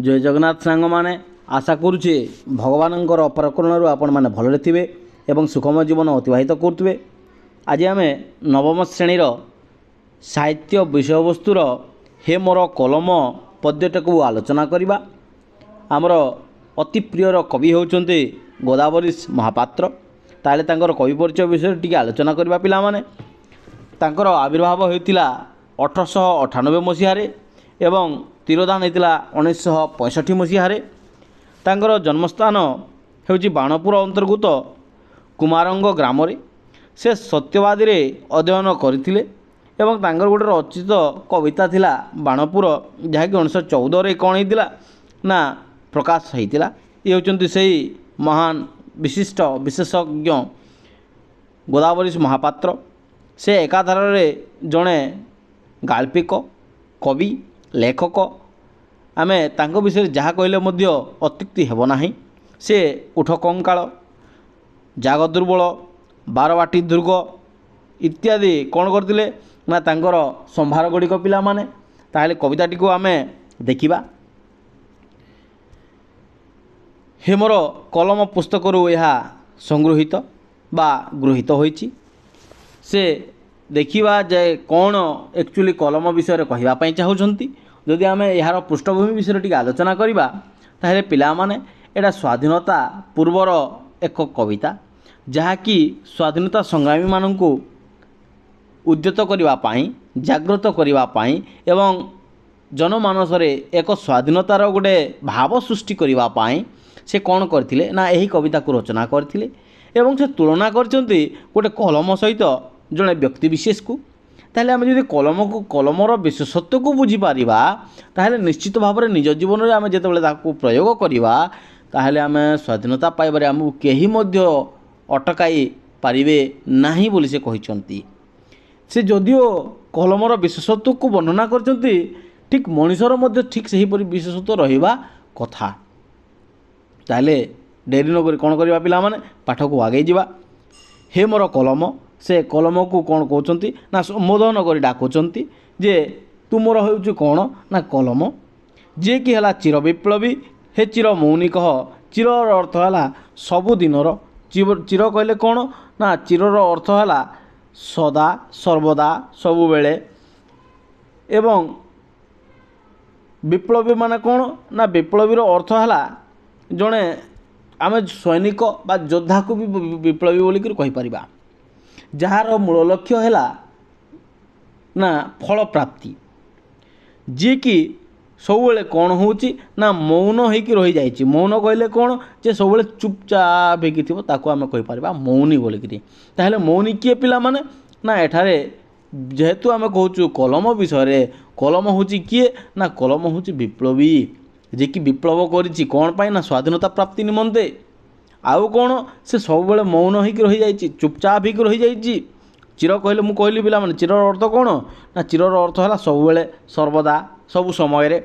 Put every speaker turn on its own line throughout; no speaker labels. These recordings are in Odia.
जय जगन्नाथ सांग मैंने आशा करुचे भगवानଙ୍କର ଅପରକରଣରୁ ଆପଣମାନେ ଭଲରେ ଥିବେ ଏବଂ ସୁଖମୟ ଜୀବନ ଅତିବାହିତ କରୁଥିବେ। ଆଜି ଆମେ ନବମ ଶ୍ରେଣୀର ସାହିତ୍ୟ ବିଷୟବସ୍ତୁର ହେ ମୋର କଲମ ପଦ୍ୟଟାକୁ ଆଲୋଚନା କରିବା। ଆମର ଅତି ପ୍ରିୟର କବି ହେଉଛନ୍ତି ଗୋଦାବରୀଶ ମହାପାତ୍ର। ତାହେଲେ ତାଙ୍କର କବି ପରିଚୟ ବିଷୟରେ ଟିକେ ଆଲୋଚନା କରିବା ପିଲାମାନେ। ତାଙ୍କର ଆବିର୍ଭାବ ହୋଇଥିଲା 1898 ମସିହାରେ ଏବଂ ତିରୋଧାନ ହୋଇଥିଲା 1965 ମସିହାରେ। ତାଙ୍କର ଜନ୍ମସ୍ଥାନ ହେଉଛି ବାଣପୁର ଅନ୍ତର୍ଗତ କୁମାରଙ୍ଗ ଗ୍ରାମରେ। ସେ ସତ୍ୟବାଦୀରେ ଅଧ୍ୟୟନ କରିଥିଲେ ଏବଂ ତାଙ୍କର ଗୋଟେ ରଚିତ କବିତା ଥିଲା ବାଣପୁର, ଯାହାକି 1914ରେ କ'ଣ ହେଇଥିଲା ନା ପ୍ରକାଶ ହୋଇଥିଲା। ଇଏ ହେଉଛନ୍ତି ସେହି ମହାନ ବିଶିଷ୍ଟ ବିଶେଷଜ୍ଞ ଗୋଦାବରୀଶ ମହାପାତ୍ର। ସେ ଏକାଧାରରେ ଜଣେ ଗାଳ୍ପିକ, କବି, ଲେଖକ। ଆମେ ତାଙ୍କ ବିଷୟରେ ଯାହା କହିଲେ ମଧ୍ୟ ଅତ୍ୟୁକ୍ତି ହେବ ନାହିଁ। ସେ ଉଠ କଙ୍କାଳ, ଜାଗ ଦୁର୍ବଳ, ବାରବାଟୀ ଦୁର୍ଗ ଇତ୍ୟାଦି କ'ଣ କରିଥିଲେ ନା ତାଙ୍କର ସମ୍ଭାର ଗୁଡ଼ିକ ପିଲାମାନେ। ତାହେଲେ କବିତାଟିକୁ ଆମେ ଦେଖିବା। ହେ ମୋର କଲମ ପୁସ୍ତକରୁ ଏହା ସଂଗୃହୀତ ବା ଗୃହୀତ ହୋଇଛି। ସେ ଦେଖିବା ଯେ କ'ଣ ଆକ୍ଚୁଆଲି କଲମ ବିଷୟରେ କହିବା ପାଇଁ ଚାହୁଁଛନ୍ତି। ଯଦି ଆମେ ଏହାର ପୃଷ୍ଠଭୂମି ବିଷୟରେ ଟିକେ ଆଲୋଚନା କରିବା, ତାହେଲେ ପିଲାମାନେ ଏଇଟା ସ୍ୱାଧୀନତା ପୂର୍ବର ଏକ କବିତା, ଯାହାକି ସ୍ୱାଧୀନତା ସଂଗ୍ରାମୀମାନଙ୍କୁ ଉଦ୍ୟତ କରିବା ପାଇଁ, ଜାଗ୍ରତ କରିବା ପାଇଁ ଏବଂ ଜନମାନସରେ ଏକ ସ୍ୱାଧୀନତାର ଗୋଟେ ଭାବ ସୃଷ୍ଟି କରିବା ପାଇଁ ସେ କ'ଣ କରିଥିଲେ ନା ଏହି କବିତାକୁ ରଚନା କରିଥିଲେ। ଏବଂ ସେ ତୁଳନା କରିଛନ୍ତି ଗୋଟେ କଲମ ସହିତ ଜଣେ ବ୍ୟକ୍ତି ବିଶେଷକୁ। ତାହେଲେ ଆମେ ଯଦି କଲମର ବିଶେଷତ୍ୱକୁ ବୁଝିପାରିବା, ତାହେଲେ ନିଶ୍ଚିତ ଭାବରେ ନିଜ ଜୀବନରେ ଆମେ ଯେତେବେଳେ ତାକୁ ପ୍ରୟୋଗ କରିବା, ତାହେଲେ ଆମେ ସ୍ୱାଧୀନତା ପାଇବାରେ ଆମକୁ କେହି ମଧ୍ୟ ଅଟକାଇ ପାରିବେ ନାହିଁ ବୋଲି ସେ କହିଛନ୍ତି। ସେ ଯଦିଓ କଲମର ବିଶେଷତ୍ୱକୁ ବର୍ଣ୍ଣନା କରିଛନ୍ତି, ଠିକ୍ ମଣିଷର ମଧ୍ୟ ଠିକ୍ ସେହିପରି ବିଶେଷତ୍ୱ ରହିବା କଥା। ତାହେଲେ ଡେରି ନକରି କ'ଣ କରିବା ପିଲାମାନେ, ପାଠକୁ ଆଗେଇ ଯିବା। ହେ ମୋର କଲମ, ସେ କଲମକୁ କ'ଣ କହୁଛନ୍ତି ନା ସମ୍ବୋଧନ କରି ଡାକୁଛନ୍ତି ଯେ ତୁମର ହେଉଛି କ'ଣ ନା କଲମ, ଯିଏକି ହେଲା ଚିର ବିପ୍ଳବୀ। ହେ ଚିର ମୌନି କହ। ଚିରର ଅର୍ଥ ହେଲା ସବୁଦିନର। ଚିର କହିଲେ କ'ଣ ନା ଚିରର ଅର୍ଥ ହେଲା ସଦା ସର୍ବଦା ସବୁବେଳେ। ଏବଂ ବିପ୍ଳବୀ ମାନେ କ'ଣ ନା ବିପ୍ଳବୀର ଅର୍ଥ ହେଲା ଜଣେ ଆମେ ସୈନିକ ବା ଯୋଦ୍ଧାକୁ ବି ବିପ୍ଳବୀ ବୋଲିକରି କହିପାରିବା, ଯାହାର ମୂଳ ଲକ୍ଷ୍ୟ ହେଲା ନା ଫଳ ପ୍ରାପ୍ତି। ଯିଏକି ସବୁବେଳେ କ'ଣ ହେଉଛି ନା ମୌନ ହେଇକି ରହିଯାଇଛି। ମୌନ କହିଲେ କ'ଣ ଯେ ସବୁବେଳେ ଚୁପଚାପ ହେଇକି ଥିବ, ତାକୁ ଆମେ କହିପାରିବା ମୌନୀ ବୋଲିକିରି। ତାହେଲେ ମୌନୀ କିଏ ପିଲାମାନେ ନା ଏଠାରେ ଯେହେତୁ ଆମେ କହୁଛୁ କଲମ ବିଷୟରେ, କଲମ ହେଉଛି କିଏ ନା କଲମ ହେଉଛି ବିପ୍ଳବୀ, ଯିଏକି ବିପ୍ଳବ କରିଛି କ'ଣ ପାଇଁ ନା ସ୍ୱାଧୀନତା ପ୍ରାପ୍ତି ନିମନ୍ତେ। ଆଉ କ'ଣ ସେ ସବୁବେଳେ ମୌନ ହେଇକି ରହିଯାଇଛି, ଚୁପଚାପ ହେଇକି ରହିଯାଇଛି। ଚିର କହିଲେ ମୁଁ କହିଲି ପିଲାମାନେ, ଚିରର ଅର୍ଥ କ'ଣ ନା ଚିରର ଅର୍ଥ ହେଲା ସବୁବେଳେ ସର୍ବଦା ସବୁ ସମୟରେ।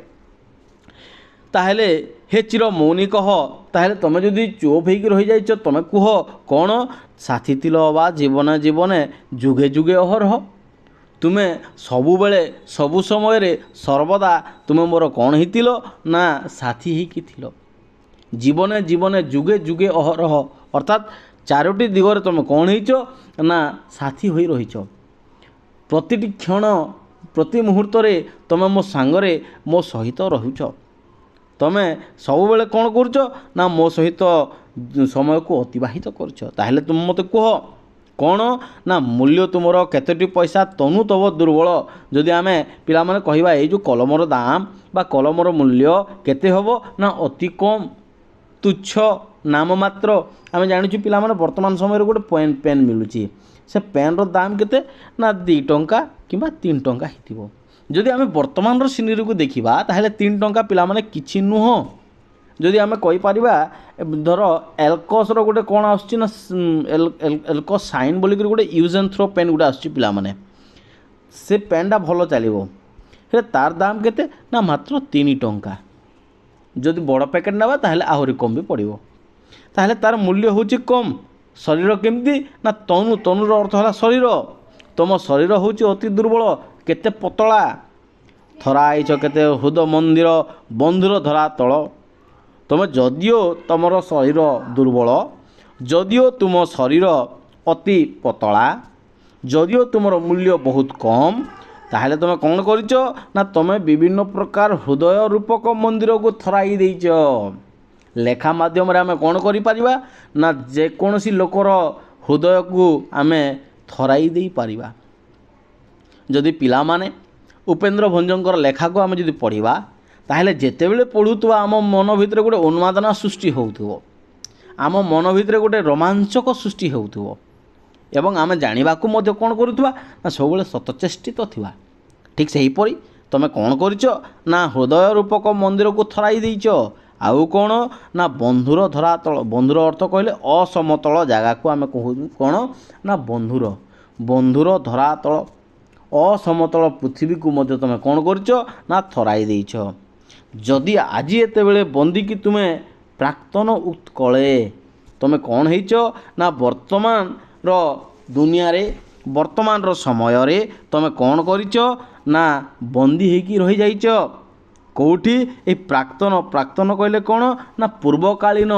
ତାହେଲେ ହେ ଚିର ମୌନି କହ, ତାହେଲେ ତୁମେ ଯଦି ଚୁପ୍ ହେଇକି ରହିଯାଇଛ, ତୁମେ କୁହ କ'ଣ ସାଥୀ ଥିଲ ବା ଜୀବନେ ଜୀବନେ ଯୁଗେ ଯୁଗେ ଅହରହ। ତୁମେ ସବୁବେଳେ ସବୁ ସମୟରେ ସର୍ବଦା ତୁମେ ମୋର କ'ଣ ହେଇଥିଲ ନା ସାଥୀ ହେଇକି ଥିଲ। ଜୀବନେ ଜୀବନେ ଯୁଗେ ଯୁଗେ ଅହରହ, ଅର୍ଥାତ୍ ଚାରୋଟି ଦିଗରେ ତୁମେ କ'ଣ ହେଇଛ ନା ସାଥୀ ହୋଇ ରହିଛ। ପ୍ରତିଟି କ୍ଷଣ ପ୍ରତି ମୁହୂର୍ତ୍ତରେ ତୁମେ ମୋ ସାଙ୍ଗରେ ମୋ ସହିତ ରହୁଛ। ତୁମେ ସବୁବେଳେ କ'ଣ କରୁଛ ନା ମୋ ସହିତ ସମୟକୁ ଅତିବାହିତ କରୁଛ। ତାହେଲେ ତୁମେ ମୋତେ କୁହ କ'ଣ ନା ମୂଲ୍ୟ ତୁମର କେତୋଟି ପଇସା ତନୁ ତବ ଦୁର୍ବଳ। ଯଦି ଆମେ ପିଲାମାନେ କହିବା ଏଇ ଯେଉଁ କଲମର ଦାମ ବା କଲମର ମୂଲ୍ୟ କେତେ ହେବ ନା ଅତି କମ୍, ତୁଚ୍ଛ, ନାମମାତ୍ର। ଆମେ ଜାଣିଛୁ ପିଲାମାନେ ବର୍ତ୍ତମାନ ସମୟରେ ଗୋଟେ ପେନ୍ ମିଳୁଛି, ସେ ପେନ୍ର ଦାମ କେତେ ନା 2 ଟଙ୍କା କିମ୍ବା 3 ଟଙ୍କା ହେଇଥିବ। ଯଦି ଆମେ ବର୍ତ୍ତମାନର ସିନେରୀକୁ ଦେଖିବା, ତାହେଲେ 3 ଟଙ୍କା ପିଲାମାନେ କିଛି ନୁହଁ। ଯଦି ଆମେ କହିପାରିବା ଧର ଏଲକସ୍ର ଗୋଟେ କ'ଣ ଆସୁଛି ନା ଏଲକସ୍ ସାଇନ୍ ବୋଲିକରି ଗୋଟେ ୟୁଜ୍ ଆଣ୍ଡ ଥ୍ରୋ ପେନ୍ ଗୋଟେ ଆସୁଛି ପିଲାମାନେ, ସେ ପେନ୍ଟା ଭଲ ଚାଲିବ, ହେଲେ ତାର ଦାମ କେତେ ନା ମାତ୍ର 3 ଟଙ୍କା। ଯଦି ବଡ଼ ପ୍ୟାକେଟ୍ ନେବା ତାହେଲେ ଆହୁରି କମ୍ ବି ପଡ଼ିବ। ତାହେଲେ ତାର ମୂଲ୍ୟ ହେଉଛି କମ୍। ଶରୀର କେମିତି ନା ତନୁର ଅର୍ଥ ହେଲା ଶରୀର। ତୁମ ଶରୀର ହେଉଛି ଅତି ଦୁର୍ବଳ, କେତେ ପତଳା। थराइच केते हृद मंदिर बंधुर धरा तल तुम जदिओ तुमर शरीर दुर्बल जदिओ तुम शरीर अति पतला जदिओ तुमर मूल्य बहुत कम ताहले तुम कौन करिच ना तुम विभिन्न प्रकार हृदय रूपक मंदिर को थराई देइच। लेखा माध्यम रे आमे कौन करि परिबा ना जेकोसी लोकर हृदय को आमे थराई दे पारिबा। जदि पिला माने उपेन्द्र भंजकर लेखा को आमे जदि पढ़िबा ताहले जेतेबेले पढ़ुतबा आम मन भितर गोटे उन्मादना सृष्टि होउथबो आम मन भितर गोटे रोमांचक सृष्टि होउथबो एवं आमे जानिबाकू मध्य कौन करुथबा ना सबुले सतचेष्टित थिबा। ठीक सेहीपरि तुम कौन करिच ना हृदय रूपक मंदिर को थराई देइच। आउ कौन ना बंधुर धरातल बंधुर अर्थ कहले असमतल जगह को आमे कहू कौन ना बंधुर धरातल असमतल पृथ्वी को मध्य तुम कौन करिच ना थराई देइच। जदि आज एतेबेले बंदी तुमे प्राक्तन उत्कले तुम कौन होइच ना वर्तमान रो दुनिया रे वर्तमान रो समय रे तुम कौन करिच ना बंदी होइकी रही जाइच। कौटी ए प्राक्तन कहले कौन ना पूर्वकालीन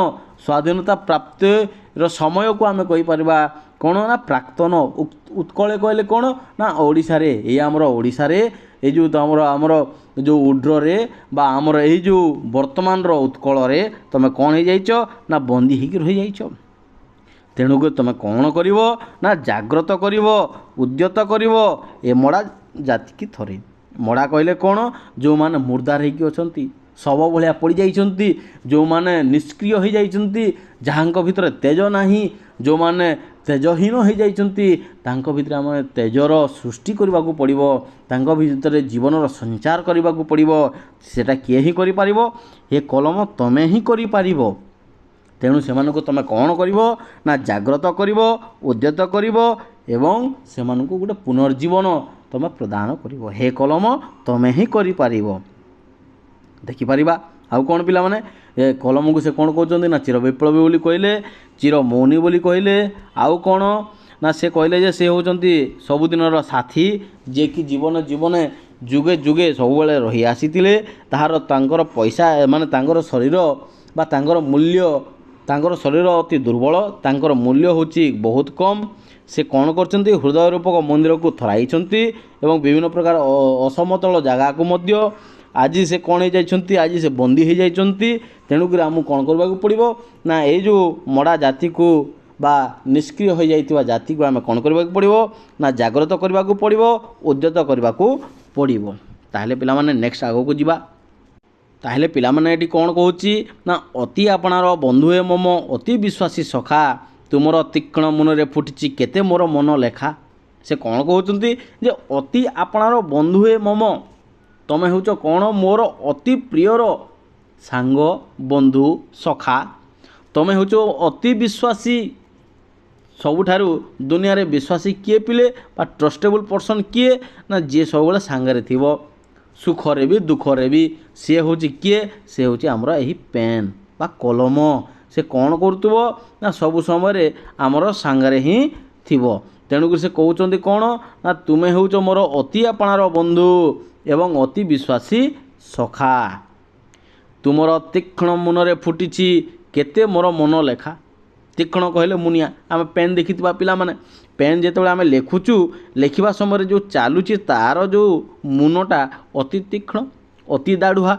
स्वाधीनता प्राप्ति रो समय को आमे कहि परिबा कौन ना प्राक्तन उत्कले कहले कौन ना ओडिशा रे ए हमर ओडिशा रे ए जो हमर जो उड्र रे बा हमर ए जो वर्तमान रो उत्कल रे तुम कौन हो जाइच ना बंदी होइकी रही जाइच। तेणुक तुम कौन करिवो ना जाग्रत करिवो उद्यत करिवो ए मड़ा जाति की थरे। मड़ा कहले कौन जो माने मुर्दार होइकी अछंती सब भलिया पड़ी जाइछंती जो माने निष्क्रिय हो जाइछंती जहांक भितर तेज नाही जो माने तेजहीन हो जाइछंती तांको भितर हम तेजर सृष्टि करबा को पड़िबो तांको भितर जीवनर संचार करबा को पड़िबो। सेटा किए ही करि पारिबो ए कलम तमे ही करि पारिबो। तेणु सेमानकु तुम कौन करिवो ना जाग्रत करिवो उद्यत करिवो एवं सेमानकु गोटे पुनर्जीवन तुम प्रदान करिवो। हे कलम तमे ही करि पारिबो। देखि पारिबा आउ कौन पिला माने ए कलम को से कौन कहउचंदी ना चिर विप्लवी बोली कहले चिर मौनी बोली कहले आउ कौन ना से कहले जे से होचंती सबुदिनर साथी जे कि जीवन जीवन जुगे जुगे सब बेले रही आसीतिले ताहार तांकर पैसा माने तांकर शरीर बा तांकर मूल्य तांकर शरीर अति दुर्बल तांकर मूल्य होची बहुत कम। से कौन करचंती हृदय रूपक मंदिर को थराइछंती एवं विभिन्न प्रकार असमतल जगह को मध्य आज से कौन हो जाइछंती आज से बंदी हो जाइछंती। तेणुक आमु कौन करबा को पड़िबो ना ए जो मड़ा जाति को बा निष्क्रिय हो जाइतिबा जाति को आमे कौन करबा को पड़िबो ना जागृत करबा को पड़िबो उद्यत करबा को पड़िबो। ताहले पिला माने नेक्स्ट आगो को जिबा। ताहले पिला माने एटी कौन कहूची ना अति आपणार बंधुए मम अति विश्वासी सखा तुमर तीक्ष्ण मन रे फुटिची केते मोर मन लेखा। से कौन कहउचंती जे अति आपणार बंधुए मम तमे होच कौन मोर अति प्रियर सांग बंधु सखा तमे होच अति विश्वासी। सबुठारु दुनिया रे विश्वासी किए पिले बा ट्रस्टेबल पर्सन किए ना जे सब बेले सांगरे थिवो सुखरे भी दुखरे भी सी हूँ किए से हूँ आमर यही पेन बा कलम से कौन करुव ना सब समय आमर सांगरे ही थिवो। तेणुक से कहते कौन ना तुम्हें हूँ मोर अति आपणार बंधु एवं अति विश्वासी सखा तुमर तीक्ष्ण मन फुटी केते मोर मन लेखा। तीक्ष्ण कहले मुनिया आम पेन देखी पिला माने पेन जिते आम लेखुचु लेखिबा समय जो चलुची तार जो मुनटा अति तीक्ष्ण अति दाढ़ुआ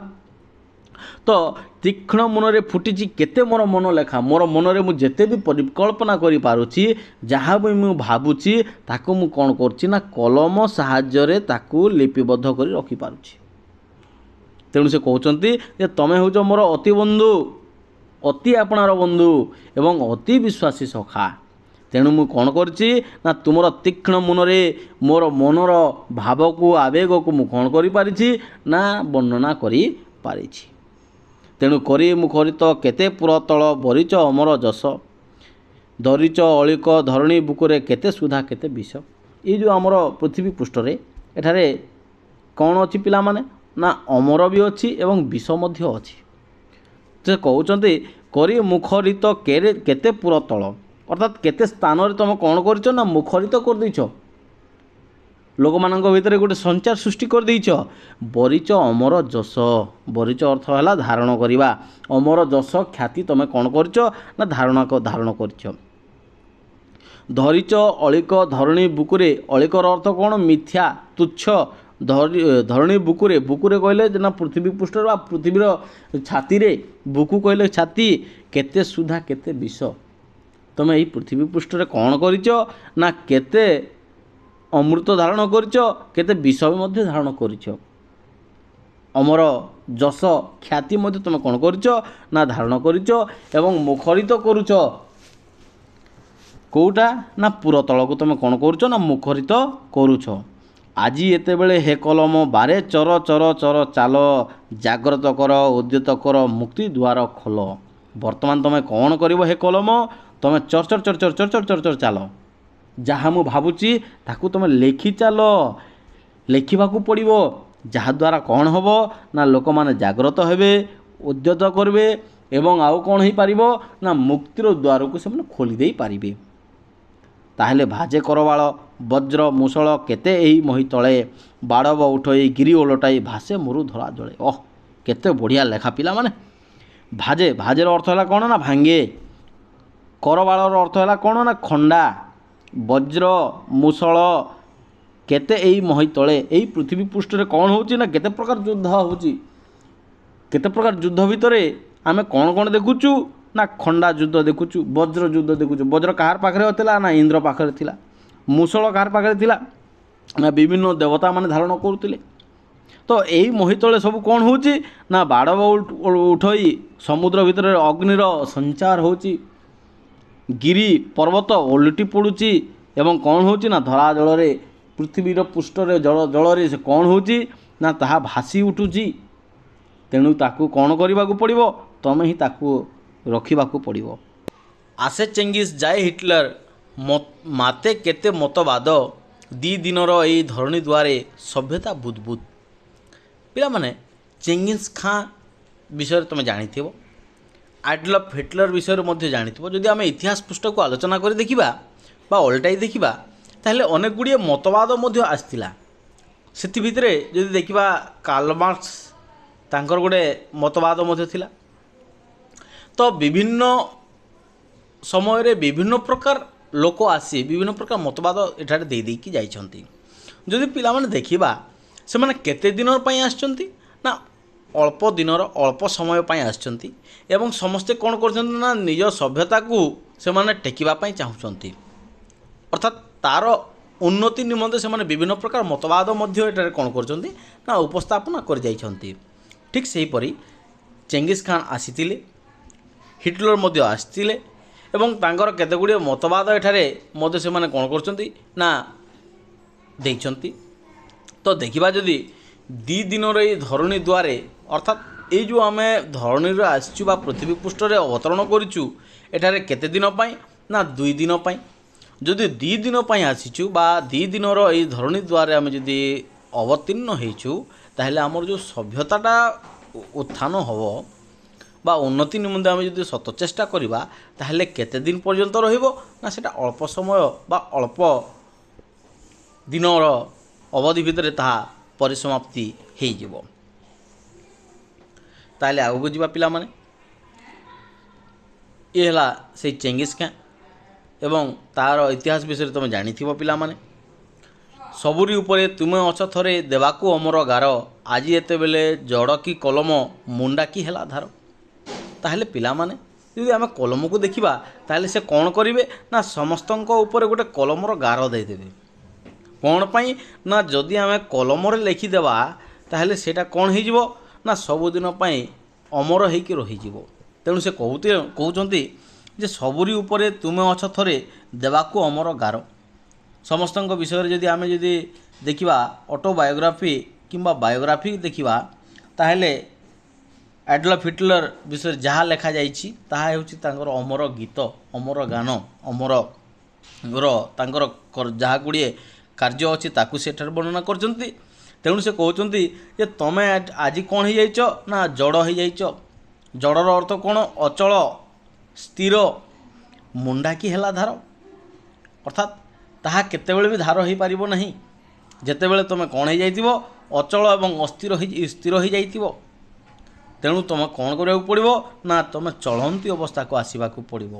तो तीक्ष्ण मन रे फुटी केते मोर मन लेखा मोर मन रे मु जेते भी परिकल्पना करि पारुची जहाँ भी मु भाबुची ताको मु कोन करची ना कलम सहाय्य रे ताको लिपिबद्ध करि रखि पारुची। तेणु से कहउचंती जे तमे होजो मोर अति बंधु अति आपणार बंधु एवं अति विश्वासी सखा। तेणु मु कौन करची ना तुमर तीक्ष्ण मन रे मोर मनर भाव को आवेग को मु कौन करि पारिछि ना वर्णना करि पारिछि। तेणु करी मुखरित केते पुरतल बरिच अमर जस दरिच अलिक धरणी बुकुरे केते सुधा केते विष। ये जो आमर पृथ्वी पृष्ठ रे एठारे कौन अच्छी पिला माने ना अमर भी अच्छी एवं विष मध्य अच्छी। से कहते करी मुखरित केते पुरतल अर्थात केते स्थान रे तुम कौन कर ना मुखरित कर देछ ଲୋକମାନଙ୍କ ଭିତରେ ଗୋଟେ ସଞ୍ଚାର ସୃଷ୍ଟି କରିଦେଇଛ। ବରିଚ ଅମର ଯଶ, ବରିଚ ଅର୍ଥ ହେଲା ଧାରଣ କରିବା, ଅମର ଯଶ ଖ୍ୟାତି ତୁମେ କ'ଣ କରିଛ ନା ଧାରଣ କରିଛ। ଧରିଚ ଅଳିକ ଧରଣୀ ବୁକୁରେ, ଅଳିକର ଅର୍ଥ କ'ଣ ମିଥ୍ୟା ତୁଚ୍ଛ, ଧରଣୀ ବୁକୁରେ, ବୁକୁରେ କହିଲେ ନା ପୃଥିବୀ ପୃଷ୍ଠରେ ବା ପୃଥିବୀର ଛାତିରେ, ବୁକୁ କହିଲେ ଛାତି, କେତେ ସୁଧା କେତେ ବିଷ, ତୁମେ ଏହି ପୃଥିବୀ ପୃଷ୍ଠରେ କ'ଣ କରିଛ ନା କେତେ ଅମୃତ ଧାରଣ କରିଛ, କେତେ ବିଷ ମଧ୍ୟ ଧାରଣ କରିଛ। ଅମର ଯଶ ଖ୍ୟାତି ମଧ୍ୟ ତୁମେ କ'ଣ କରିଛ ନା ଧାରଣ କରିଛ ଏବଂ ମୁଖରିତ କରୁଛ। କେଉଁଟା ନା ପୁର ତଳକୁ ତୁମେ କ'ଣ କରୁଛ ନା ମୁଖରିତ କରୁଛ। ଆଜି ଏତେବେଳେ ହେ କଲମ ବାରେ ଚର ଚର ଚର ଚାଲ, ଜାଗ୍ରତ କର ଉଦ୍ୟତ କର ମୁକ୍ତି ଦ୍ୱାର ଖୋଲ। ବର୍ତ୍ତମାନ ତୁମେ କ'ଣ କରିବ ହେ କଲମ, ତୁମେ ଚର ଚର ଚର ଚର ଚର ଚର ଚର ଚର ଚାଲ, ଯାହା ମୁଁ ଭାବୁଛି ତାକୁ ତୁମେ ଲେଖି ଚାଲ, ଲେଖିବାକୁ ପଡ଼ିବ। ଯାହାଦ୍ୱାରା କ'ଣ ହେବ ନା ଲୋକମାନେ ଜାଗ୍ରତ ହେବେ, ଉଦ୍ୟତ କରିବେ ଏବଂ ଆଉ କ'ଣ ହେଇପାରିବ ନା ମୁକ୍ତିର ଦ୍ୱାରକୁ ସେମାନେ ଖୋଲି ଦେଇପାରିବେ। ତାହେଲେ ଭାଜେ କରବାଳ ବଜ୍ର ମୂଷଳ କେତେ ଏହି ମହି ତଳେ, ବାଡ଼ବ ଉଠେଇ ଗିରି ଓଲଟାଇ ଭାସେ ମରୁ ଧରା ଜଳେ। କେତେ ବଢ଼ିଆ ଲେଖା ପିଲାମାନେ। ଭାଜେ, ଭାଜେର ଅର୍ଥ ହେଲା କ'ଣ ନା ଭାଙ୍ଗେ, କରବାଳର ଅର୍ଥ ହେଲା କ'ଣ ନା ଖଣ୍ଡା, ବଜ୍ର ମୂଷଳ କେତେ ଏହି ମହି ତଳେ, ଏହି ପୃଥିବୀ ପୃଷ୍ଠରେ କ'ଣ ହେଉଛି ନା କେତେ ପ୍ରକାର ଯୁଦ୍ଧ ହେଉଛି। କେତେ ପ୍ରକାର ଯୁଦ୍ଧ ଭିତରେ ଆମେ କ'ଣ କ'ଣ ଦେଖୁଛୁ ନା ଖଣ୍ଡା ଯୁଦ୍ଧ ଦେଖୁଛୁ, ବଜ୍ର ଯୁଦ୍ଧ ଦେଖୁଛୁ। ବଜ୍ର କାହାର ପାଖରେ ଥିଲା ନା ଇନ୍ଦ୍ର ପାଖରେ ଥିଲା। ମୂଷଳ କାହାର ପାଖରେ ଥିଲା ନା ବିଭିନ୍ନ ଦେବତାମାନେ ଧାରଣ କରୁଥିଲେ। ତ ଏହି ମହି ତଳେ ସବୁ କ'ଣ ହେଉଛି ନା ବାଡ଼ବ ଉଠେଇ ସମୁଦ୍ର ଭିତରେ ଅଗ୍ନିର ସଞ୍ଚାର ହେଉଛି, ଗିରି ପର୍ବତ ଓଲଟି ପଡ଼ୁଛି ଏବଂ କ'ଣ ହେଉଛି ନା ଧରା ଜଳରେ ପୃଥିବୀର ପୃଷ୍ଠରେ ଜଳରେ ସେ କ'ଣ ହେଉଛି ନା ତାହା ଭାସି ଉଠୁଛି। ତେଣୁ ତାକୁ କ'ଣ କରିବାକୁ ପଡ଼ିବ, ତୁମେ ହିଁ ତାକୁ ରଖିବାକୁ ପଡ଼ିବ। ଆସେ ଚେଙ୍ଗିସ୍ ଯାଏ ହିଟଲର, ମାତେ କେତେ ମତବାଦ, ଦି ଦିନର ଏଇ ଧରଣୀ ଦ୍ୱାରେ ସଭ୍ୟତା ବୁଦବୁଦ। ପିଲାମାନେ ଚେଙ୍ଗିସ୍ ଖାଁ ବିଷୟରେ ତୁମେ ଜାଣିଥିବ, ଆଡଲଫ୍ ହିଟଲର ବିଷୟରେ ମଧ୍ୟ ଜାଣିଥିବ। ଯଦି ଆମେ ଇତିହାସ ପୃଷ୍ଠକୁ ଆଲୋଚନା କରି ଦେଖିବା ବା ଓଲଟାଇ ଦେଖିବା ତାହେଲେ ଅନେକ ଗୁଡ଼ିଏ ମତବାଦ ମଧ୍ୟ ଆସିଥିଲା। ସେଥିଭିତରେ ଯଦି ଦେଖିବା କାର୍ଲ ମାର୍କ୍ସ, ତାଙ୍କର ଗୋଟେ ମତବାଦ ମଧ୍ୟ ଥିଲା। ତ ବିଭିନ୍ନ ସମୟରେ ବିଭିନ୍ନ ପ୍ରକାର ଲୋକ ଆସି ବିଭିନ୍ନ ପ୍ରକାର ମତବାଦ ଏଠାରେ ଦେଇକି ଯାଇଛନ୍ତି। ଯଦି ପିଲାମାନେ ଦେଖିବା ସେମାନେ କେତେ ଦିନ ପାଇଁ ଆସିଛନ୍ତି ନା ଅଳ୍ପ ଦିନର ଅଳ୍ପ ସମୟ ପାଇଁ ଆସିଛନ୍ତି ଏବଂ ସମସ୍ତେ କ'ଣ କରୁଛନ୍ତି ନା ନିଜ ସଭ୍ୟତାକୁ ସେମାନେ ଟେକିବା ପାଇଁ ଚାହୁଁଛନ୍ତି, ଅର୍ଥାତ୍ ତା'ର ଉନ୍ନତି ନିମନ୍ତେ ସେମାନେ ବିଭିନ୍ନ ପ୍ରକାର ମତବାଦ ମଧ୍ୟ ଏଠାରେ କ'ଣ କରୁଛନ୍ତି ନା ଉପସ୍ଥାପନ କରିଯାଇଛନ୍ତି। ଠିକ୍ ସେହିପରି ଚେଙ୍ଗିସ୍ ଖାନ୍ ଆସିଥିଲେ, ହିଟଲର ମଧ୍ୟ ଆସିଥିଲେ ଏବଂ ତାଙ୍କର କେତେଗୁଡ଼ିଏ ମତବାଦ ଏଠାରେ ମଧ୍ୟ ସେମାନେ କ'ଣ କରୁଛନ୍ତି ନା ଦେଇଛନ୍ତି। ତ ଦେଖିବା ଯଦି ଦୁଇ ଦିନର ଏଇ ଧରଣୀ ଦ୍ୱାରେ, ଅର୍ଥାତ୍ ଏଇ ଯେଉଁ ଆମେ ଧରଣୀରେ ଆସିଛୁ ବା ପୃଥିବୀ ପୃଷ୍ଠରେ ଅବତରଣ କରିଛୁ, ଏଠାରେ କେତେ ଦିନ ପାଇଁ ନା 2 ଦିନ ପାଇଁ। ଯଦି 2 ଦିନ ପାଇଁ ଆସିଛୁ ବା 2 ଦିନର ଏଇ ଧରଣୀ ଦ୍ୱାରରେ ଆମେ ଯଦି ଅବତୀର୍ଣ୍ଣ ହେଇଛୁ ତାହେଲେ ଆମର ଯେଉଁ ସଭ୍ୟତାଟା ଉତ୍ଥାନ ହେବ ବା ଉନ୍ନତି ନିମନ୍ତେ ଆମେ ଯଦି ସତ ଚେଷ୍ଟା କରିବା ତାହେଲେ କେତେ ଦିନ ପର୍ଯ୍ୟନ୍ତ ରହିବ ନା ସେଟା ଅଳ୍ପ ସମୟ ବା ଅଳ୍ପ ଦିନର ଅବଧି ଭିତରେ ତାହା ପରିସମାପ୍ତି ହେଇଯିବ। ତାହେଲେ ଆଗକୁ ଯିବା ପିଲାମାନେ। ଇଏ ହେଲା ସେଇ ଚେଙ୍ଗିସ୍ ଖାଁ ଏବଂ ତା'ର ଇତିହାସ ବିଷୟରେ ତୁମେ ଜାଣିଥିବ ପିଲାମାନେ। ସବୁରି ଉପରେ ତୁମେ ଅଛ ଥରେ ଦେବାକୁ ଅମର ଗାର, ଆଜି ଏତେବେଳେ ଜଡ଼ କି କଲମ ମୁଣ୍ଡା କି ହେଲା ଧାର। ତାହେଲେ ପିଲାମାନେ ଯଦି ଆମେ କଲମକୁ ଦେଖିବା ତାହେଲେ ସେ କ'ଣ କରିବେ ନା ସମସ୍ତଙ୍କ ଉପରେ ଗୋଟେ କଲମର ଗାର ଦେଇଦେବେ। କ'ଣ ପାଇଁ ନା ଯଦି ଆମେ କଲମରେ ଲେଖିଦେବା ତାହେଲେ ସେଇଟା କ'ଣ ହେଇଯିବ ନା ସବୁଦିନ ପାଇଁ ଅମର ହେଇକି ରହିଯିବ। ତେଣୁ ସେ କହୁଛନ୍ତି ଯେ ସବୁରି ଉପରେ ତୁମେ ଅଛ ଥରେ ଦେବାକୁ ଅମର ଗାର। ସମସ୍ତଙ୍କ ବିଷୟରେ ଯଦି ଆମେ ଯଦି ଦେଖିବା ଅଟୋବାୟୋଗ୍ରାଫି କିମ୍ବା ବାୟୋଗ୍ରାଫି ଦେଖିବା ତାହେଲେ ଆଡଲଫ୍ ହିଟଲର ବିଷୟରେ ଯାହା ଲେଖାଯାଇଛି ତାହା ହେଉଛି ତାଙ୍କର ଅମର ଗୀତ, ଅମର ଗାନ, ତାଙ୍କର ଯାହା ଗୁଡ଼ିଏ କାର୍ଯ୍ୟ ଅଛି ତାକୁ ସେଠାରେ ବର୍ଣ୍ଣନା କରିଛନ୍ତି। ତେଣୁ ସେ କହୁଛନ୍ତି ଯେ ତମେ ଆଜି କ'ଣ ହେଇଯାଇଛ ନା ଜଡ଼ ହେଇଯାଇଛ। ଜଡ଼ର ଅର୍ଥ କ'ଣ? ଅଚଳ, ସ୍ଥିର, ମୁଣ୍ଡା କି ହେଲା ଧାର, ଅର୍ଥାତ୍ ତାହା କେତେବେଳେ ବି ଧାର ହୋଇପାରିବ ନାହିଁ। ଯେତେବେଳେ ତୁମେ କ'ଣ ହେଇଯାଇଥିବ ଅଚଳ ଏବଂ ସ୍ଥିର ହୋଇଯାଇଥିବ। ତେଣୁ ତୁମେ କ'ଣ କରିବାକୁ ପଡ଼ିବ ନା ତୁମେ ଚଳନ୍ତି ଅବସ୍ଥାକୁ ଆସିବାକୁ ପଡ଼ିବ।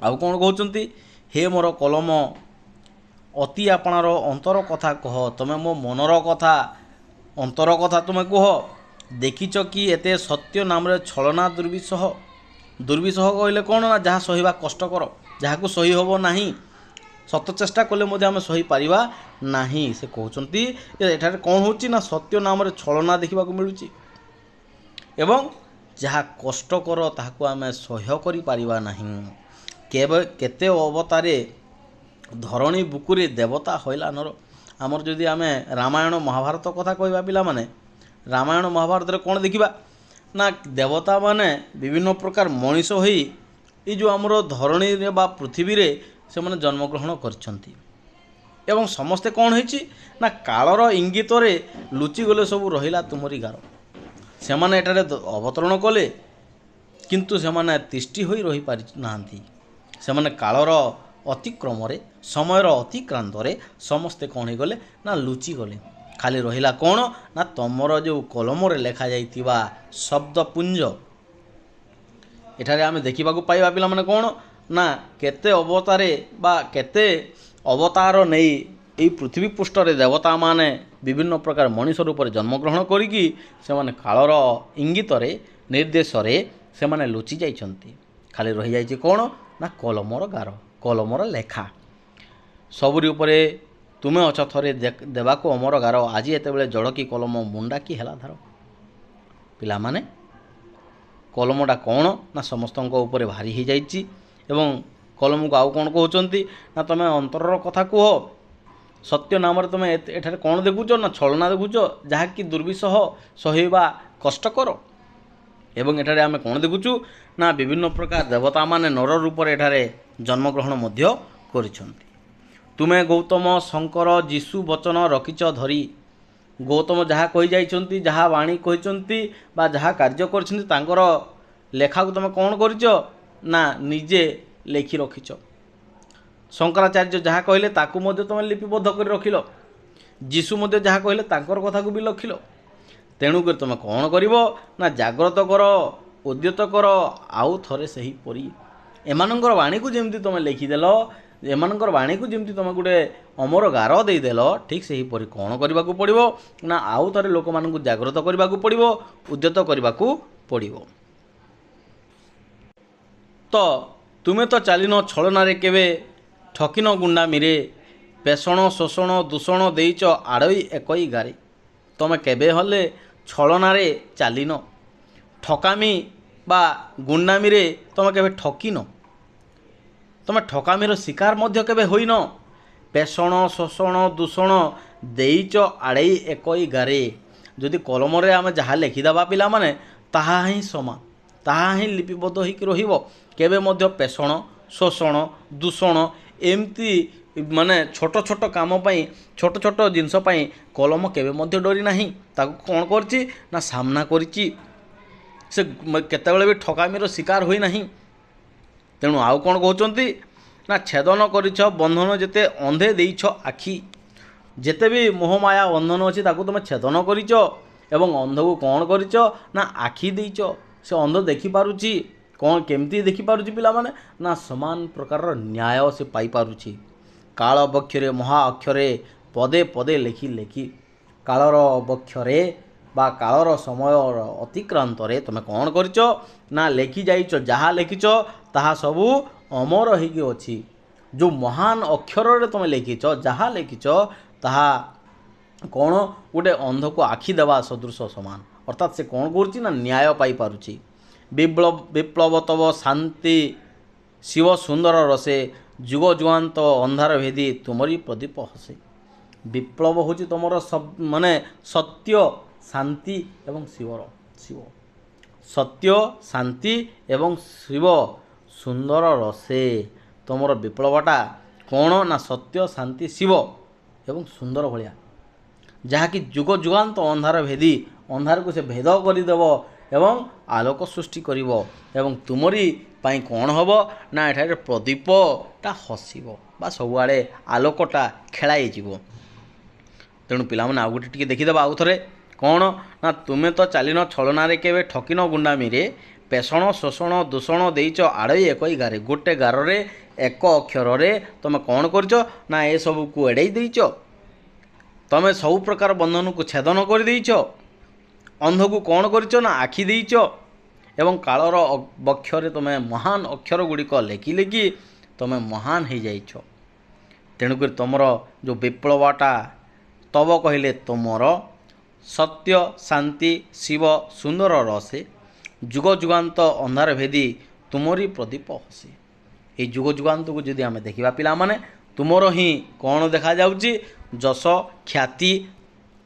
ଆଉ କ'ଣ କହୁଛନ୍ତି, ହେ ମୋର କଲମ ଅତି ଆପଣାର ଅନ୍ତର କଥା କହ, ତୁମେ ମୋ ମନର କଥା ଅନ୍ତର କଥା ତୁମେ କୁହ। ଦେଖିଛ କି ଏତେ ସତ୍ୟ ନାମରେ ଛଳନା ଦୁର୍ବିସହ। ଦୁର୍ବିସହ କହିଲେ କ'ଣ ନା ଯାହା ସହିବା କଷ୍ଟକର, ଯାହାକୁ ସହି ହେବ ନାହିଁ, ସତ ଚେଷ୍ଟା କଲେ ମଧ୍ୟ ଆମେ ସହିପାରିବା ନାହିଁ। ସେ କହୁଛନ୍ତି ଯେ ଏଠାରେ କ'ଣ ହେଉଛି ନା ସତ୍ୟ ନାମରେ ଛଳନା ଦେଖିବାକୁ ମିଳୁଛି ଏବଂ ଯାହା କଷ୍ଟକର ତାହାକୁ ଆମେ ସହ୍ୟ କରିପାରିବା ନାହିଁ। କେତେ ଅବତାରେ ଧରଣୀ ବୁକୁରେ ଦେବତା ହଇଲା ନର। ଆମର ଯଦି ଆମେ ରାମାୟଣ ମହାଭାରତ କଥା କହିବା ପିଲାମାନେ, ରାମାୟଣ ମହାଭାରତରେ କ'ଣ ଦେଖିବା ନା ଦେବତାମାନେ ବିଭିନ୍ନ ପ୍ରକାର ମଣିଷ ହୋଇ ଏ ଯେଉଁ ଆମର ଧରଣୀରେ ବା ପୃଥିବୀରେ ସେମାନେ ଜନ୍ମଗ୍ରହଣ କରିଛନ୍ତି ଏବଂ ସମସ୍ତେ କ'ଣ ହେଇଛି ନା କାଳର ଇଙ୍ଗିତରେ ଲୁଚିଗଲେ, ସବୁ ରହିଲା ତୁମରି ଗାର। ସେମାନେ ଏଠାରେ ଅବତରଣ କଲେ କିନ୍ତୁ ସେମାନେ ତିଷ୍ଠି ହୋଇ ରହିପାରି ନାହାନ୍ତି। ସେମାନେ କାଳର ଅତିକ୍ରମରେ, ସମୟର ଅତିକ୍ରାନ୍ତରେ ସମସ୍ତେ କ'ଣ ହେଇଗଲେ ନା ଲୁଚିଗଲେ। ଖାଲି ରହିଲା କ'ଣ ନା ତମର ଯେଉଁ କଲମରେ ଲେଖାଯାଇଥିବା ଶବ୍ଦପୁଞ୍ଜ। ଏଠାରେ ଆମେ ଦେଖିବାକୁ ପାଇବା ପିଲାମାନେ କ'ଣ ନା କେତେ ଅବତାରେ ବା କେତେ ଅବତାର ନେଇ ଏହି ପୃଥିବୀ ପୃଷ୍ଠରେ ଦେବତାମାନେ ବିଭିନ୍ନ ପ୍ରକାର ମଣିଷ ରୂପରେ ଜନ୍ମଗ୍ରହଣ କରିକି ସେମାନେ କାଳର ଇଙ୍ଗିତରେ ନିର୍ଦ୍ଦେଶରେ ସେମାନେ ଲୁଚି ଯାଇଛନ୍ତି। ଖାଲି ରହିଯାଇଛି କ'ଣ ନା କଲମର ଗାର, କଲମର ଲେଖା। ସବୁରି ଉପରେ ତୁମେ ଅଛ ଥରେ ଦେବାକୁ ଅମର ଗାର, ଆଜି ଏତେବେଳେ ଜଡ଼କି କଲମ ମୁଣ୍ଡା କି ହେଲା ଧାର। ପିଲାମାନେ କଲମଟା କ'ଣ ନା ସମସ୍ତଙ୍କ ଉପରେ ଭାରି ହୋଇଯାଇଛି ଏବଂ କଲମକୁ ଆଉ କ'ଣ କହୁଛନ୍ତି ନା ତୁମେ ଅନ୍ତରର କଥା କୁହ। ସତ୍ୟ ନାମରେ ତୁମେ ଏଠାରେ କ'ଣ ଦେଖୁଛ ନା ଛଳନା ଦେଖୁଛ, ଯାହାକି ଦୁର୍ବିସହ ସହିବା କଷ୍ଟକର। ଏବଂ ଏଠାରେ ଆମେ କ'ଣ ଦେଖୁଛୁ ନା ବିଭିନ୍ନ ପ୍ରକାର ଦେବତାମାନେ ନର ରୂପରେ ଏଠାରେ ଜନ୍ମଗ୍ରହଣ ମଧ୍ୟ କରିଛନ୍ତି। ତୁମେ ଗୌତମ ଶଙ୍କର ଯୀଶୁ ବଚନ ରଖିଛ ଧରି। ଗୌତମ ଯାହା କହିଯାଇଛନ୍ତି, ଯାହା ବାଣୀ କହିଛନ୍ତି ବା ଯାହା କାର୍ଯ୍ୟ କରିଛନ୍ତି ତାଙ୍କର ଲେଖାକୁ ତୁମେ କ'ଣ କରିଛ ନା ନିଜେ ଲେଖି ରଖିଛ। ଶଙ୍କରାଚାର୍ଯ୍ୟ ଯାହା କହିଲେ ତାକୁ ମଧ୍ୟ ତୁମେ ଲିପିବଦ୍ଧ କରି ରଖିଲ। ଯୀଶୁ ମଧ୍ୟ ଯାହା କହିଲେ ତାଙ୍କର କଥାକୁ ବି ରଖିଲ। ତେଣୁକରି ତୁମେ କ'ଣ କରିବ ନା ଜାଗ୍ରତ କର, ଉଦ୍ୟତ କର ଆଉ ଥରେ ସେହିପରି। ଏମାନଙ୍କର ବାଣୀକୁ ଯେମିତି ତୁମେ ଲେଖିଦେଲ, ଏମାନଙ୍କର ବାଣୀକୁ ଯେମିତି ତୁମେ ଗୋଟେ ଅମର ଗାର ଦେଇଦେଲ, ଠିକ୍ ସେହିପରି କ'ଣ କରିବାକୁ ପଡ଼ିବ ନା ଆଉ ଥରେ ଲୋକମାନଙ୍କୁ ଜାଗ୍ରତ କରିବାକୁ ପଡ଼ିବ, ଉଦ୍ୟତ କରିବାକୁ ପଡ଼ିବ। ତ ତୁମେ ତ ଚାଲିନ ଛଳନାରେ କେବେ, ଠକିନ ଗୁଣ୍ଡାମିରେ, ପେଷଣ ଶୋଷଣ ଦୂଷଣ ଦେଇଛ ଆଡ଼ଇ ଏକଇ ଗାରେ। ତୁମେ କେବେ ହେଲେ ଛଳନାରେ ଚାଲିନ, ଠକାମି ବା ଗୁଣ୍ଡାମିରେ ତୁମେ କେବେ ଠକିନ, ତୁମେ ଠକାମିର ଶିକାର ମଧ୍ୟ କେବେ ହୋଇନ। ପେଷଣ ଶୋଷଣ ଦୂଷଣ ଦେଇଛ ଆଡ଼େଇ ଏକଇ ଗାରେ। ଯଦି କଲମରେ ଆମେ ଯାହା ଲେଖିଦେବା ପିଲାମାନେ ତାହା ହିଁ ସମାନ, ତାହା ହିଁ ଲିପିବଦ୍ଧ ହୋଇକି ରହିବ। କେବେ ମଧ୍ୟ ପେଷଣ ଶୋଷଣ ଦୂଷଣ ଏମିତି ମାନେ ଛୋଟ ଛୋଟ କାମ ପାଇଁ, ଛୋଟ ଛୋଟ ଜିନିଷ ପାଇଁ କଲମ କେବେ ମଧ୍ୟ ଡରି ନାହିଁ। ତାକୁ କ'ଣ କରିଛି ନା ସାମ୍ନା କରିଛି। ସେ କେତେବେଳେ ବି ଠକାମିର ଶିକାର ହୋଇନାହିଁ। ତେଣୁ ଆଉ କ'ଣ କହୁଛନ୍ତି ନା ଛେଦନ କରିଛ ବନ୍ଧନ ଯେତେ ଅନ୍ଧେ ଦେଇଛ ଆଖି। ଯେତେ ବି ମୋହମାୟା ବନ୍ଧନ ଅଛି ତାକୁ ତୁମେ ଛେଦନ କରିଛ ଏବଂ ଅନ୍ଧକୁ କ'ଣ କରିଛ ନା ଆଖି ଦେଇଛ। ସେ ଅନ୍ଧ ଦେଖିପାରୁଛି। କ'ଣ କେମିତି ଦେଖିପାରୁଛି ପିଲାମାନେ ନା ସମାନ ପ୍ରକାରର ନ୍ୟାୟ ସେ ପାଇପାରୁଛି। କାଳ ବକ୍ଷରେ ମହା ଅକ୍ଷରେ ପଦେ ପଦେ ଲେଖି ଲେଖି। କାଳର ବକ୍ଷରେ ବା କାଳର ସମୟର ଅତିକ୍ରାନ୍ତରେ ତୁମେ କ'ଣ କରିଛ ନା ଲେଖି ଯାଇଛ। ଯାହା ଲେଖିଛ ତାହା ସବୁ ଅମର ହେଇକି ଅଛି। ଯେଉଁ ମହାନ ଅକ୍ଷରରେ ତୁମେ ଲେଖିଛ, ଯାହା ଲେଖିଛ ତାହା କ'ଣ ଗୋଟେ ଅନ୍ଧକୁ ଆଖି ଦେବା ସଦୃଶ ସମାନ। ଅର୍ଥାତ୍ ସେ କ'ଣ କରୁଛି ନା ନ୍ୟାୟ ପାଇପାରୁଛି। ବିପ୍ଳବ ତବ ଶାନ୍ତି ଶିବ ସୁନ୍ଦର ରସେ, ଯୁଗ ଯୁଗାନ୍ତ ଅନ୍ଧାର ଭେଦି ତୁମରି ପ୍ରଦୀପ ହସେ। ବିପ୍ଳବ ହେଉଛି ତୁମର ମାନେ ସତ୍ୟ ଶାନ୍ତି ଏବଂ ଶିବ ସତ୍ୟ ଶାନ୍ତି ଏବଂ ଶିବ ସୁନ୍ଦର ରସେ। ତୁମର ବିପ୍ଳବଟା କ'ଣ ନା ସତ୍ୟ ଶାନ୍ତି ଶିବ ଏବଂ ସୁନ୍ଦର ଭଳିଆ, ଯାହାକି ଯୁଗ ଯୁଗାନ୍ତ ଅନ୍ଧାର ଭେଦି, ଅନ୍ଧାରକୁ ସେ ଭେଦ କରିଦେବ ଏବଂ ଆଲୋକ ସୃଷ୍ଟି କରିବ। ଏବଂ ତୁମରି ପାଇଁ କ'ଣ ହେବ ନା ଏଠାରେ ପ୍ରଦୀପଟା ହସିବ ବା ସବୁଆଡ଼େ ଆଲୋକଟା ଖେଳାଇଯିବ। ତେଣୁ ପିଲାମାନେ ଆଉ ଗୋଟେ ଟିକେ ଦେଖିଦେବା ଆଉ ଥରେ କ'ଣ ନା ତୁମେ ତ ଚାଲିନ ଛଳନାରେ କେବେ ଠକିନ ଗୁଣ୍ଡାମିରେ ପେଷଣ ଶୋଷଣ ଦୂଷଣ ଦେଇଛ ଆଡ଼ଇ ଏକଇ ଗାରେ। ଗୋଟେ ଗାରରେ ଏକ ଅକ୍ଷରରେ ତୁମେ କ'ଣ କରିଛ ନା ଏସବୁକୁ ଏଡ଼େଇ ଦେଇଛ। ତୁମେ ସବୁ ପ୍ରକାର ବନ୍ଧନକୁ ଛେଦନ କରିଦେଇଛ। ଅନ୍ଧକୁ କ'ଣ କରିଛ ନା ଆଖି ଦେଇଛ ଏବଂ କାଳର ବକ୍ଷରେ ତୁମେ ମହାନ ଅକ୍ଷର ଗୁଡ଼ିକ ଲେଖି ଲେଖି ତୁମେ ମହାନ ହେଇଯାଇଛ। ତେଣୁକରି ତୁମର ଯେଉଁ ବିପ୍ଳବଟା ତବ କହିଲେ ତୁମର ସତ୍ୟ ଶାନ୍ତି ଶିବ ସୁନ୍ଦର ରସେ ଯୁଗ ଯୁଗାନ୍ତ ଅନ୍ଧାର ଭେଦି ତୁମରି ପ୍ରଦୀପ ହସେ। এই ଯୁଗ ଯୁଗାନ୍ତକୁ ଯଦି ଆମେ ଦେଖିବା ପିଲାମାନେ ତୁମର ହିଁ କ'ଣ ଦେଖାଯାଉଛି ଯଶ ଖ୍ୟାତି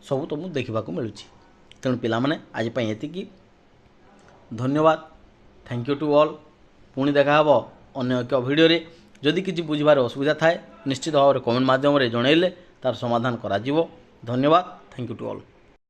ସବୁ ତୁମକୁ ଦେଖିବାକୁ ମିଳୁଛି। ତେଣୁ ପିଲାମାନେ ଆଜି ପାଇଁ ଏତିକି। ଧନ୍ୟବାଦ। Thank you to all. ପୁଣି ଦେଖା ହେବ ଅନ୍ୟ ଏକ ଭିଡ଼ିଓରେ। ଯଦି କିଛି ବୁଝିବାରେ ଅସୁବିଧା ଥାଏ ନିଶ୍ଚିତ ଭାବରେ କମେଣ୍ଟ ମାଧ୍ୟମରେ ଜଣାଇଲେ ତାର ସମାଧାନ କରାଯିବ। ଧନ୍ୟବାଦ। Thank you to all.